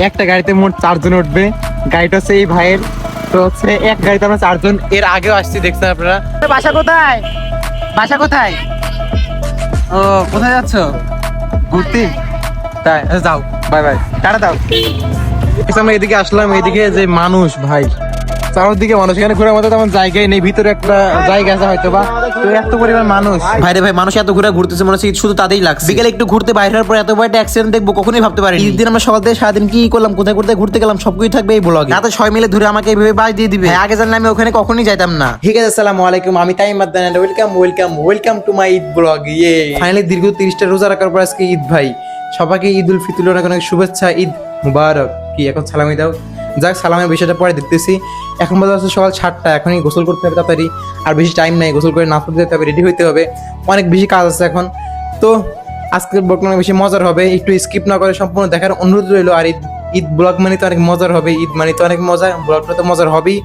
একটা গাড়িতে মোট 4 জন উঠবে। গাড়িটা হচ্ছে এই ভাইয়ের। তো হচ্ছে এক গাড়িতে আমরা 4 জন, এর আগেও আসছি, দেখছেন আপনারা। বাসা কোথায়? বাসা কোথায়? ও, কোথায় যাচ্ছ? ঘুরতে? তাই, আচ্ছা যাও, বাই বাই, টাটা দাও। আমরা এদিকে আসলাম, এদিকে যে মানুষ ভাই, চারদিকে মানুষ, এখানে ঘোরার মতো তেমন জায়গায় নেই, ভিতরে একটা জায়গা আছে হয়তো বা, তো এত পরিমাণ মানুষ। ভাইরে ভাই, মানুষ এত ঘুরে ঘুরতেছে মনে হচ্ছে শুধু তাদেরই লাগছে। বিকেলে একটু ঘুরতে বাইরে হওয়ার পর এত বড় একটা অ্যাক্সিডেন্ট দেখবো কখনোই ভাবতে পারিনি। ঈদ দিন আমরা সকাল থেকে সারাদিন কি করলাম, কোথায় কোথায় ঘুরতে গেলাম, সবকিছু থাকবে এই ব্লগে। রাতে সবাই মিলে ধরে আমাকে এইভাবে বাজ দিয়ে দিবে। আগে জানলে আমি ওখানে কখনোই যাইতাম না। ঠিক আছে, আসসালামু আলাইকুম, আমি Taim Adnan and welcome to my Eid blog. Finally দীর্ঘ 30টা রোজা রাখার পর আজকে ঈদ ভাই। সবাইকে ঈদ উল ফিতরের অনেক শুভেচ্ছা, ঈদ মুবারক। কি এখন সালামি দাও? যাক, সালামের বিষয়টা পরে দেখতেছি। এখন বাজে হচ্ছে সকাল 7টা, এখনই গোসল করতে হবে তাড়াতাড়ি, আর বেশি টাইম নাই। গোসল করে নাস্তা দিতে হবে, রেডি হইতে হবে, অনেক বেশি কাজ আছে এখন। তো আজকের ব্লগটা অনেক বেশি মজার হবে, একটু স্কিপ না করে সম্পূর্ণ দেখার অনুরোধ রইলো। আর ঈদ ব্লগ মানে তো অনেক মজার হবে, ঈদ মানে তো অনেক মজা, ব্লগটা তো মজার হবেই।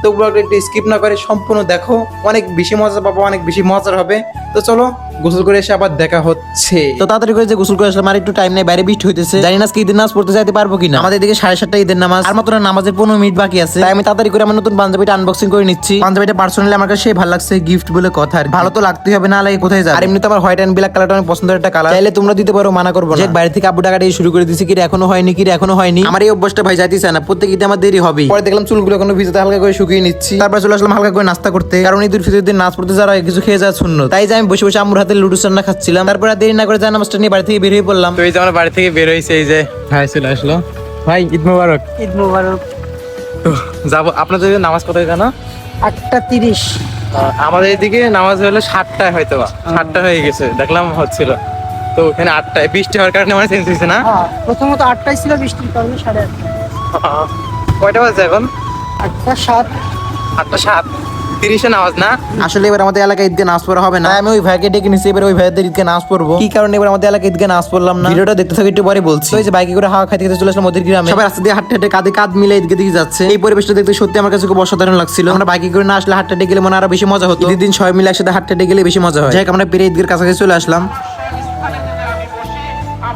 তো ব্লগটা একটু স্কিপ না করে সম্পূর্ণ দেখো, অনেক বেশি মজা পাবো, অনেক বেশি মজার হবে। তো চলো, গোসল করে এসে আবার দেখা হচ্ছে। তো তাড়াতাড়ি করে যে গোসল করে আসলাম, আর একটু টাইম নেই, বাইরে বৃষ্টি হইতেছে, জানি না আজকে ঈদের নামাজ পড়তে যাইতে পারবো কিনা। আমাদের দিকে 7:30 ঈদের নামাজ, আর মাত্র নামাজের 15 মিনিট বাকি আছে। তাই আমি তাড়াতাড়ি করে আমার নতুন পাঞ্জাবিটা আনবক্সিং করে নিচ্ছি। পাঞ্জাবিটা পার্সোনালি আমার কাছে ভালো লাগছে, গিফট বলে কথা, আর ভালো তো লাগতেই হবে, না লাগে কোথায় যায়। আর এমনি তো আমার হোয়াইট এন্ড ব্ল্যাক কালারটা অনেক পছন্দের একটা কালার, চাইলে তোমরা দিতে পারো, মানা করবো না। বাইরে থেকে আব্বু টাকা দিয়ে শুরু করে দিছি, কি এখনো হয়নি, কি এখনো হয়নি। আমার এই অভ্যাসটা ভাই যাইতেছে না, প্রত্যেক ঈদে আমার দেরি হবে। পরে দেখলাম চুলগুলো এখনো ভিজাতে হালকা করে শুকিয়ে নিচ্ছি। তারপর চলে আসলাম হালকা করে নাস্তা করতে, কারণ ঈদুল ফিতরের দিন নাচ পড়তে যারা কিছু খেয়ে যাওয়া সুন্নত। তাই যে আমি বসে বসে আম্মুর হাতে লুডুস রান্না খাচ্ছিলাম। তারপর আর দেরি না করে নামাজটা নিয়ে বাড়ি থেকে বের হয়ে পড়লাম। তো এই যে আমরা বাড়ি থেকে বের হয়েছে, এই যে ভাই চলে আসলো। ভাই ঈদ মুবারক। ঈদ মোবারক। তো যাবো, আপনাদের নামাজ কোথায় জানো? 8:30। আমাদের এদিকে নামাজ হলো 7টায়, হয়তো বা 7টা হয়ে গেছে, দেখলাম হচ্ছিল। তো ওখানে 8টায় বৃষ্টি হওয়ার কারণে আমার চেঞ্জ হয়েছে না। প্রথমত 8টায় ছিল, বৃষ্টির কারণে 8:30। কয়টা বাজে এখন? 8:07। 8:30 নামাজ না। আসলে এবার আমাদের এলাকায় ঈদকে নাচ পড়া হবে না, আমি ওই ভাইকে ডেকে নিছি, এবার ওই ভাইদের ঈদকে নাচ পড়বো। কি কারণে এবার আমাদের এলাকায় ঈদকে নাচ পড়লাম না, ভিডিওটা দেখতে থাকি, একটু পরে বলছি। ওই যে বাইকে করে হাওয়া খাইতে খেতে চলে আসলাম ওদের গ্রামে। সবাই রাস্তা দিয়ে হাঁটতে হাঁটে কাঁধে কাঁধ মিলে ঈদকে দিকে যাচ্ছে। এই পরিবেশটা দেখতে সত্যি আমার কাছে খুব অসাধারণ লাগছিল। আমরা বাইকে করে না আসলে হাঁটতে হাঁটে গেলে মনে আরো বেশি মজা হতো। ঈদের দিন সবাই মিলে একসাথে হাঁটতে হাঁটে গেলে বেশি মজা হয়। যাই হোক, আমরা পেরে ঈদের কাছাকাছি চলে আসলাম।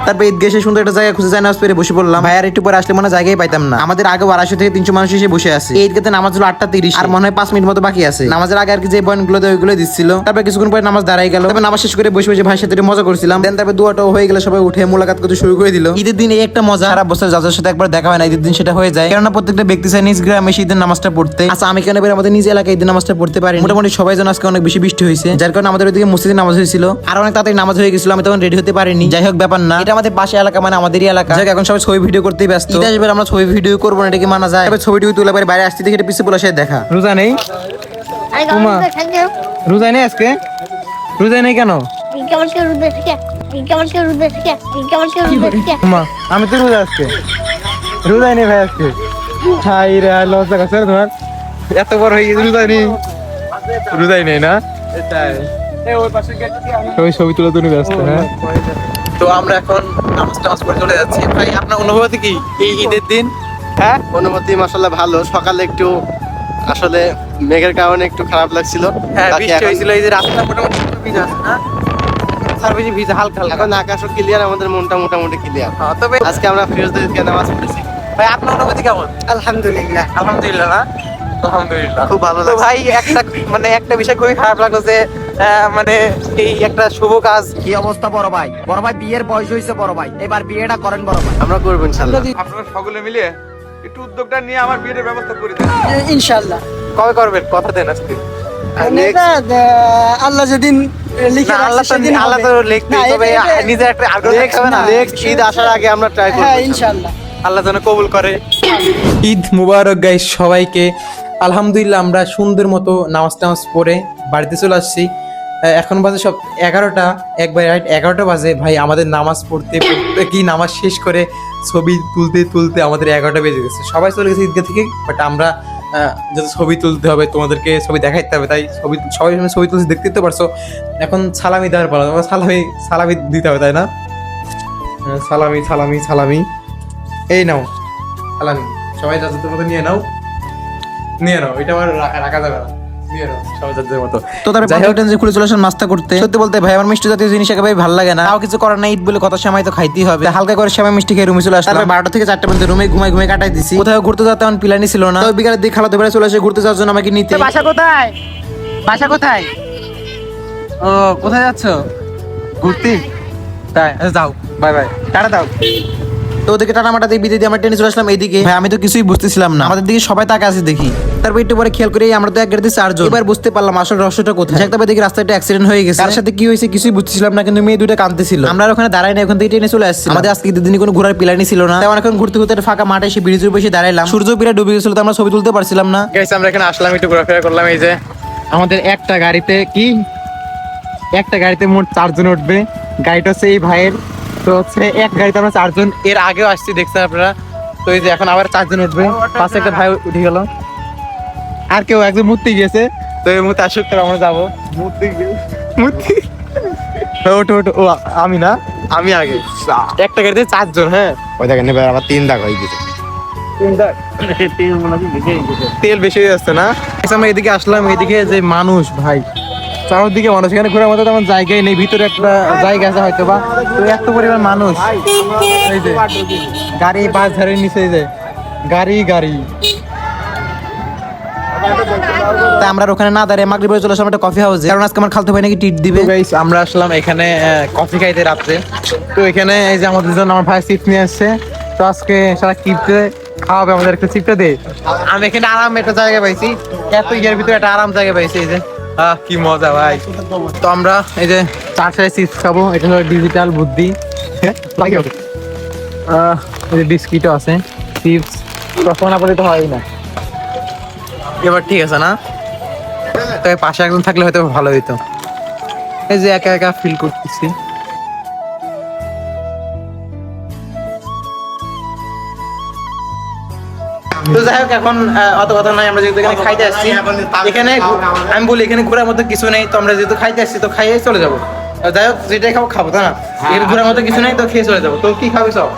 তারপর ঈদ গেছে সুন্দর একটা জায়গা খুঁজে নামাজ পড়ে বসে পড়লাম। ভাই আর একটু পরে আসলে মনে জায়গায় পাইতাম না। আমাদের আগে 250 থেকে 300 মানুষ এসে বসে আছে। এই ঈদগাতে নামাজ হলো 8:30, আর মনে হয় 5 মিনিট মতো বাকি আছে। নামাজের আগে আর কি যে বয়ানগুলো দেয় ওইগুলো দিচ্ছিল। তারপর কিছুক্ষণ পরে নামাজ দাঁড়াই গেল। তারপর নামাজ শেষ করে বসে বসে ভাইয়ের সাথে মজা করছিলাম। দেন তারপর দুয়াটাও হয়ে গেলে সবাই উঠে মোলাকাত করতে শুরু করে দিল। ঈদের দিন এই একটা মজা, সারা বছর যাদের সাথে একবার দেখা হয় না, ঈদের দিন সেটা হয়ে যায়। কেননা প্রত্যেকটা ব্যক্তি চায় নিজ গ্রামে এসে ঈদের নামাজটা পড়তে। আচ্ছা, আমি কেন এবার আমাদের নিজ এলাকায় ঈদের নামাজটা পড়তে পারি। মোটামুটি সবাই যেন আজকে অনেক বেশি বৃষ্টি হয়েছে, যার কারণে আমাদের ওইদিকে মসজিদে নামাজ হয়েছিল, আর অনেক তাড়াতাড়ি নামাজ হয়ে গেছিল। আমি তখন রেডি হতে পারিনি। যাই হোক, ব্যাপার না, এটা আমাদের পাশে এলাকা, মানে আমাদেরই এলাকা। যাক, এখন সবাই ছবি ভিডিও করতেই ব্যস্ত। ঈদ আসবে আমরা ছবি ভিডিও করবো না, এটা কি মানা যায়? এবার ছবিটি তুলে বাইরে আসতে দেখে পিছিয়ে বলে সে দেখা। রোজা নেই? রোজা নেই আজকে? রোজা নেই কেন? আমি তো রোজা আজকে, রোজাই নেই ভাই আজকে। হাই রে, লজ্জা করছে তোমার, এত বড় হয়ে গেছে রোজাই নেই। রোজাই নেই না, সবাই ছবি তুলে তুলে ব্যস্ত। হ্যাঁ, তো আমরা এখন নামাজ টামাজ পড়ে চলে যাচ্ছি। ভাই আপনার অনুভূতি কি এই ঈদের দিন? হ্যাঁ, অনুমতি মাশাআল্লাহ ভালো। সকালে একটু আসলে মেঘের কারণে একটু খারাপ লাগছিল। হ্যাঁ, বাকি বৃষ্টি এখন- হয়েছিল, এই যে রাস্তা মোটামুটি একটু ভিজা আছে না, স্যার বেশি ভিজা, হালকা হালকা। এখন আকাশও ক্লিয়ার, আমাদের মনটা মোটামুটি ক্লিয়ার। হ্যাঁ, তবে আজকে আমরা ফিরোজদের ঈদগাহ নামাজ পড়েছি। ভাই আপনার অনুভূতি কেমন? আলহামদুলিল্লাহ। আলহামদুলিল্লাহ না, আলহামদুলিল্লাহ খুব ভালো তো লাগছে। ভাই একটা বিষয় খুবই খারাপ লাগলো যে মানে এই একটা শুভ কাজ। কি অবস্থা বড় ভাই? বড় ভাই বিয়ের বয়স হয়েছে বড় ভাই, এবার বিয়েটা করেন বড় ভাই। আমরা করবো ইনশাআল্লাহ। আপনারা সকলে মিলে একটু উদ্যোগটা নিয়ে আমার বিয়ের ব্যবস্থা করে দেন। ইনশাআল্লাহ। কবে করবেন কথা দেন আজকে? আল্লাহ যেদিন লিখে না, রাখছে সেদিন আল্লাহ তো হবে। লিখতে না, তবে এটা- নিজের একটা আগ্রহ থাকতে হবে না। নেক্সট ঈদ আসার আগে আমরা ট্রাই করবো হ্যাঁ, ইনশাআল্লাহ। আল্লাহ যেন কবুল করে। ঈদ মুবারক গাইস সবাইকে। আলহামদুলিল্লাহ আমরা সুন্দর মতো নামাজ টামাজ পড়ে বাড়িতে চলে আসছি। এখন বাজে সব 11টা, একবার রাইট 11টা বাজে। ভাই আমাদের নামাজ পড়তে পড়তে কি নামাজ শেষ করে ছবি তুলতে তুলতে আমাদের 11টা বেজে গেছে। সবাই চলে গেছে ঈদগাহ থেকে, বাট আমরা যাতে ছবি তুলতে হবে, তোমাদেরকে ছবি দেখাইতে হবে, তাই সবাই ছবি তুলতে দেখতে তো পারছো। এখন সালামি দেওয়ার পালা, সালামি দিতে হবে, তাই না? সালামি সালামি সালামি, এই নাও সালামি, সবাই যাতে মতো নিয়ে নাও, এটা আমার রাখা যাবে না। মতো তো তারপর যাই হোক, যে খুলে চলে আসলাম নাস্তা করতে। সত্যি বলতে ভাই আমার মিষ্টি জাতীয় জিনিস একেবারে ভালো লাগে না, তাও কিছু করার নাই, ঈদ বলে কত সময় তো খাইতেই হবে। হালকা করে সময় মিষ্টি খেয়ে রুমে চলে আসলাম। তারপর 12টা থেকে 4টা পর্যন্ত রুমে ঘুমাই কাটাই দিছি। কোথাও ঘুরতে যাওয়ার তেমন প্ল্যানই ছিল না। তো বিকালের দিকে খালাতো ভাই চলে আসে ঘুরতে যাওয়ার জন্য আমাকে নিতে। বাসা কোথায়? বাসা কোথায়? ও কোথায় যাচ্ছ? ঘুরতে? তাই আচ্ছা, যাও, বাই বাই, টাটা দাও। তো ওদিকে টানা মাটা দিয়ে বিদায় দিয়ে আমরা ট্রেনে চলে আসলাম এইদিকে। ভাই আমি তো কিছুই বুঝতেছিলাম না, আমাদের দিকে সবাই তাকে আছে দেখি। তারপর একটু পরে খেয়াল করে আমরা তো এক গাড়িতে 4 জন। এবার বুঝতে পারলাম আসলে রহস্যটা কোথায়। একবার দেখি রাস্তায় একটা অ্যাক্সিডেন্ট হয়ে গেছে, তার সাথে কি হয়েছে কিছুই বুঝতেছিলাম না, কিন্তু মেয়ে দুটো কাঁদতেছিল। আমরা আর ওখানে দাঁড়াই না, ওখান থেকে ট্রেনে চলে আসছি। আমাদের আজকে ঈদের দিনে কোনো ঘোরার প্ল্যানই ছিল না, তেমন এখন ঘুরতে ঘুরতে একটা ফাঁকা মাঠে এসে ব্রিজের উপরে এসে দাঁড়াইলাম। সূর্য বিরাট ডুবে গেছিল, তো আমরা ছবি তুলতে পারছিলাম না। গাইস আমরা এখানে আসলাম, একটু ঘোরাফেরা করলাম। এই যে আমাদের একটা গাড়িতে মোট 4 জন উঠবে। গাড়িটা হচ্ছে এই ভাইয়ের, তো হচ্ছে এক গাড়িতে আমরা 4 জন। এর আগেও আসছি, দেখছেন আপনারা। তো এই যে এখন আবার 4 জন উঠবে, পাশে একটা ভাই উঠে গেল, আর কেউ একজন মূর্তি গিয়েছে। তো এই মুহূর্তে আসুক, তাহলে আমরা যাবো মূর্তি। ওঠো ওঠো, ও আমি না, আমি আগে। একটা গাড়িতে 4 জন। হ্যাঁ ওই দেখেন এবার আবার 3 দাগ হয়ে গেছে। তেল বেশি হয়ে যাচ্ছে না। আমরা এদিকে আসলাম, এদিকে যে মানুষ ভাই, চারদিকে মানুষ, এখানে ঘোরার মতো তেমন জায়গায় নেই। ভিতরে একটা জায়গা আছে হয়তো বা, তো এত পরিমাণ মানুষ। এই যে গাড়ি বাস ধারে নিচে, এই যে গাড়ি। তাই আমরা আর ওখানে না দাঁড়িয়ে মাগরিবে চলে আসলাম একটা কফি হাউসে, কারণ আজকে আমার খালতো ভাই নাকি ট্রিট দিবে। গাইস আমরা আসলাম এখানে কফি খাইতে রাত্রে। তো এখানে এই যে আমাদের জন্য আমার ভাই চিপস নিয়ে আসছে। তো আজকে সারা চিপসে খাওয়াবে আমাদের, একটা চিপটা দে। আমি এখানে আরাম একটা জায়গা পাইছি, এত ইয়ের ভিতরে একটা আরাম জায়গা পাইছি। এই যে কি মজা ভাই। তো আমরা এই যে 4 সাইজ চিপস খাবো, এটা হলো ডিজিটাল বুদ্ধি। এই যে বিস্কিটও আছে, চিপস তখন আপাতত হয় না। এবার ঠিক আছে না? তবে পাশে একজন থাকলে হয়তো ভালো হইতো। এই যে একা একা ফিল করতেছি। তো যাই হোক, এখন অত কথা নাই, আমরা যেহেতু এখানে খাইতে আসছি, এখানে আমি বলি এখানে ঘোরার মতো কিছু নেই। তো আমরা যেহেতু খাইতে আসছি, তো খাইয়ে চলে যাবো। যাই হোক, যেটাই খাবো তাই না, এর ঘোরার মতো কিছু নেই, তো খেয়ে চলে যাবো। তো কি খাবি সব?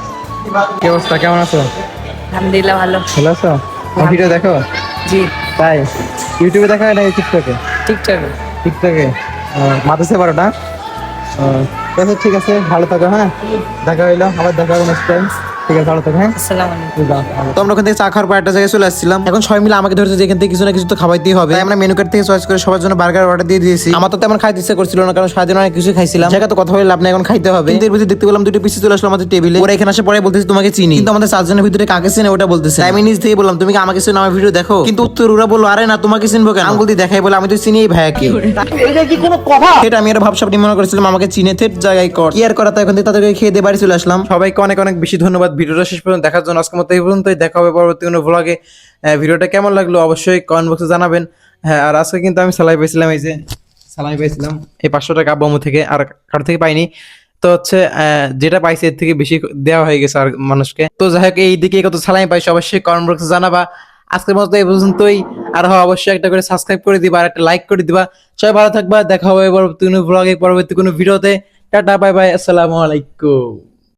কি অবস্থা, কেমন আছো? আলহামদুলিল্লাহ ভালো। ভালো আছো? ভিডিও দেখো? জি তাই ইউটিউবে দেখা হয় না টিকটকে? টিকটকে মাথাছে 12টা। আচ্ছা ঠিক আছে, ভালো থাকো। হ্যাঁ দেখা হইলো, আবার দেখা হবে নেক্সট টাইম। ঠিক আছে, ভালো থাকো। হ্যাঁ আসসালামু আলাইকুম। তো আমরা ওখান থেকে চা খাওয়ার পর একটা জায়গায় চলে আসছিলাম। এখন সবাই মিলে আমাকে ধরেছে যে এখান থেকে কিছু না কিছু তো খাওয়াইতেই হবে। তাই আমরা মেনু কার্ড থেকে চয়েস করে সবার জন্য বার্গার অর্ডার দিয়ে দিয়েছি। আমার তো তেমন খাইতে ইচ্ছা করছিল না, কারণ সারাদিন অনেক কিছু খাইছিলাম। জায়গা তো কথা বলে লাভ নাই, এখন খাইতে হবে। কিন্তু এর ভিতরে দেখতে পেলাম দুটো পিসি চলে আসলো আমাদের টেবিলে। ওরা এখানে আসে পরে বলতেছে তোমাকে চিনি, কিন্তু আমাদের 4 জনের ভিতরে কাকে চিনে ওটা বলতেছে। তাই আমি নিজ থেকে বললাম তুমি কি আমাকে চিনো, আমার ভিডিও দেখো। কিন্তু উত্তর ওরা বললো আরে না, তোমাকে চিনবো কেন? আঙ্গুল দিয়ে দেখাই বলে আমি তো চিনি এই ভাইয়াকে। এটা কি কোনো কথা? এটা আমি একটা ভাবসাব মনে করেছিলাম আমাকে চিনে থেট জায়গায় কর কি আর করা। তাই এখন থেকে তাদেরকে খেয়ে দিয়ে বাড়ি চলে আসলাম। সবাইকে অনেক অনেক বেশি ধন্যবাদ ভিডিওটা শেষ পর্যন্ত দেখার জন্য। আজকের মতো এই পর্যন্তই, দেখা হবে পরবর্তী কোনো ভ্লগে। ভিডিওটা কেমন লাগলো অবশ্যই কমেন্ট বক্সে জানাবেন। হ্যাঁ, আর আজকে কিন্তু আমি সেলাই পাইছিলাম, এই যে সেলাই পাইছিলাম এই 500 টাকা আব্বু থেকে, আর কারো থেকে পাইনি। তো হচ্ছে যেটা পাইছি এর থেকে বেশি দেওয়া হয়ে গেছে আর মানুষকে। তো যাই হোক, এই দিকে কত সেলাই পাইছি অবশ্যই কমেন্ট বক্সে জানাবা। আজকের মতো এই পর্যন্তই। আর অবশ্যই একটা করে সাবস্ক্রাইব করে দিবা আর একটা লাইক করে দিবা। সবাই ভালো থাকবা, দেখা হবে পরবর্তী কোনো ভ্লগে, পরবর্তী কোনো ভিডিওতে। টাটা, বাই বাই, আসসালামু আলাইকুম।